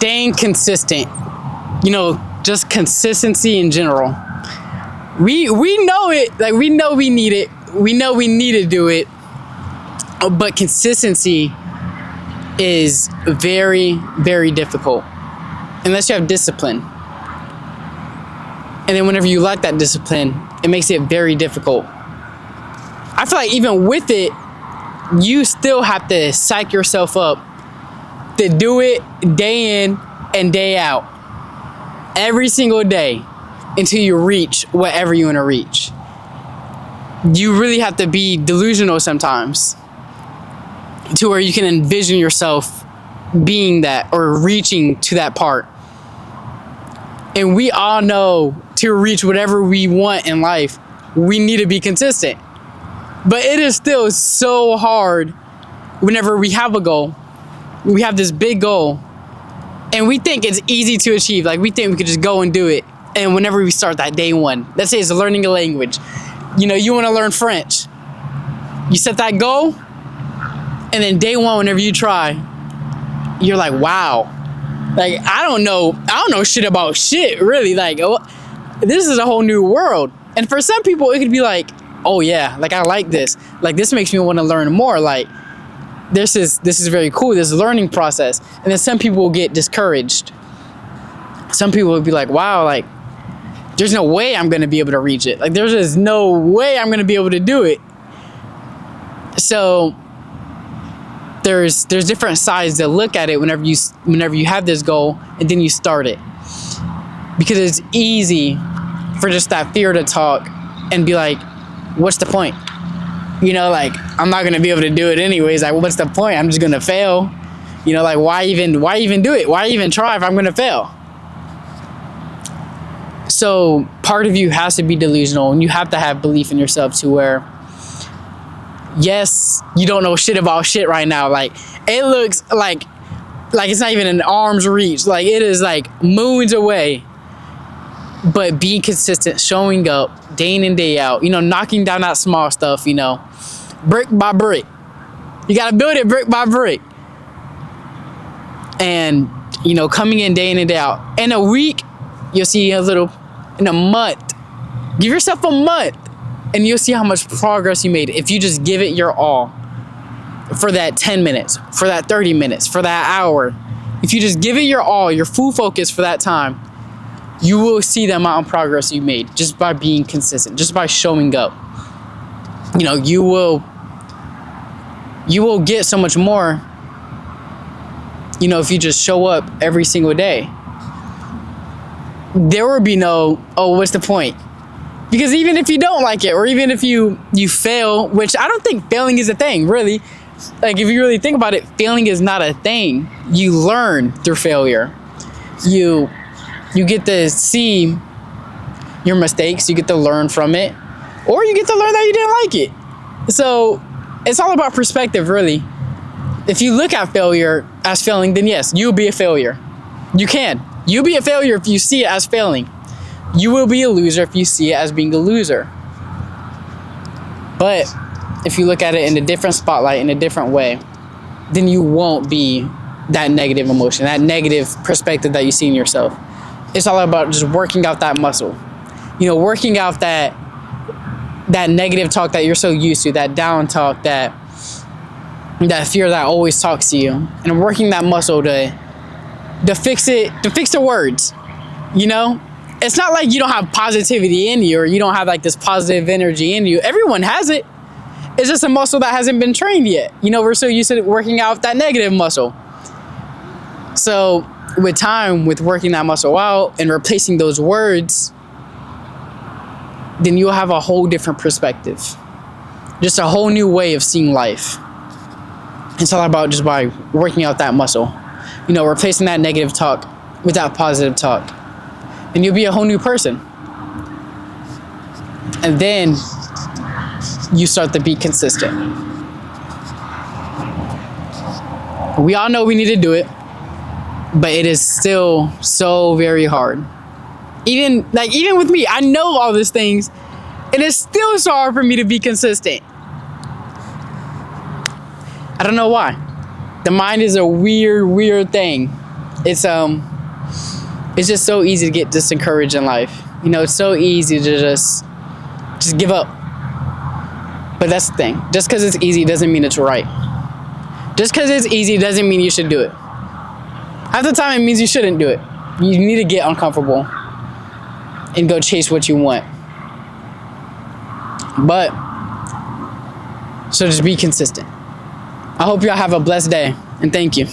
staying consistent, just consistency in general. We know it, like we know we need it. We know we need to do it. But consistency is very, very difficult unless you have discipline. And then whenever you lack that discipline, it makes it very difficult. I feel like even with it, you still have to psych yourself up to do it day in and day out, every single day, until you reach whatever you want to reach. You really have to be delusional sometimes to where you can envision yourself being that or reaching to that part. And we all know to reach whatever we want in life, we need to be consistent. But it is still so hard whenever we have a goal. We have this big goal and we think it's easy to achieve. Like we think we could just go and do it. And whenever we start that day one, let's say it's learning a language. You want to learn French. You set that goal, and then day one, whenever you try, you're like, wow. Like, I don't know shit about shit, really. Like, this is a whole new world. And for some people, it could be like, oh yeah, like I like this. Like, this makes me want to learn more. Like, this is very cool, this learning process. And then some people will get discouraged. Some people will be like, wow, like, there's no way I'm going to be able to reach it. Like, there's just no way I'm going to be able to do it. So there's different sides to look at it whenever you have this goal and then you start it. Because it's easy for just that fear to talk and be like, what's the point? Like, I'm not going to be able to do it anyways. Like, what's the point? I'm just going to fail. Like, why even do it? Why even try if I'm going to fail? So part of you has to be delusional, and you have to have belief in yourself to where, yes, you don't know shit about shit right now. Like, it looks like it's not even an arm's reach. Like, it is like moons away. But being consistent, showing up day in and day out, knocking down that small stuff, brick by brick. You got to build it brick by brick. And, coming in day in and day out. In a week, you'll see in a month. Give yourself a month and you'll see how much progress you made if you just give it your all for that 10 minutes, for that 30 minutes, for that hour. If you just give it your all, your full focus for that time, you will see the amount of progress you made just by being consistent, just by showing up. You will get so much more, if you just show up every single day. There will be no, oh, what's the point? Because even if you don't like it, or even if you fail, which I don't think failing is a thing, really. Like, if you really think about it, failing is not a thing. You learn through failure. You get to see your mistakes, you get to learn from it, or you get to learn that you didn't like it. So it's all about perspective, really. If you look at failure as failing, then yes, you'll be a failure. You can. You'll be a failure if you see it as failing. You will be a loser if you see it as being a loser. But if you look at it in a different spotlight, in a different way, then you won't be that negative emotion, that negative perspective that you see in yourself. It's all about just working out that muscle. Working out that negative talk that you're so used to, that down talk, that fear that always talks to you. And working that muscle to fix it, to fix the words. It's not like you don't have positivity in you, or you don't have like this positive energy in you. Everyone has it. It's just a muscle that hasn't been trained yet. We're so used to working out that negative muscle. So with time, with working that muscle out and replacing those words, then you'll have a whole different perspective. Just a whole new way of seeing life. It's all about just by working out that muscle. Replacing that negative talk with that positive talk. And you'll be a whole new person. And then you start to be consistent. We all know we need to do it, but it is still so very hard. Even with me, I know all these things, and it's still so hard for me to be consistent. I don't know why. The mind is a weird thing. it's just so easy to get discouraged in life. You know, it's so easy to just give up. But that's the thing. Just because it's easy doesn't mean it's right. Just because it's easy doesn't mean you should do it. Half the time it means you shouldn't do it. You need to get uncomfortable and go chase what you want. But, so just be consistent. I hope y'all have a blessed day, and thank you.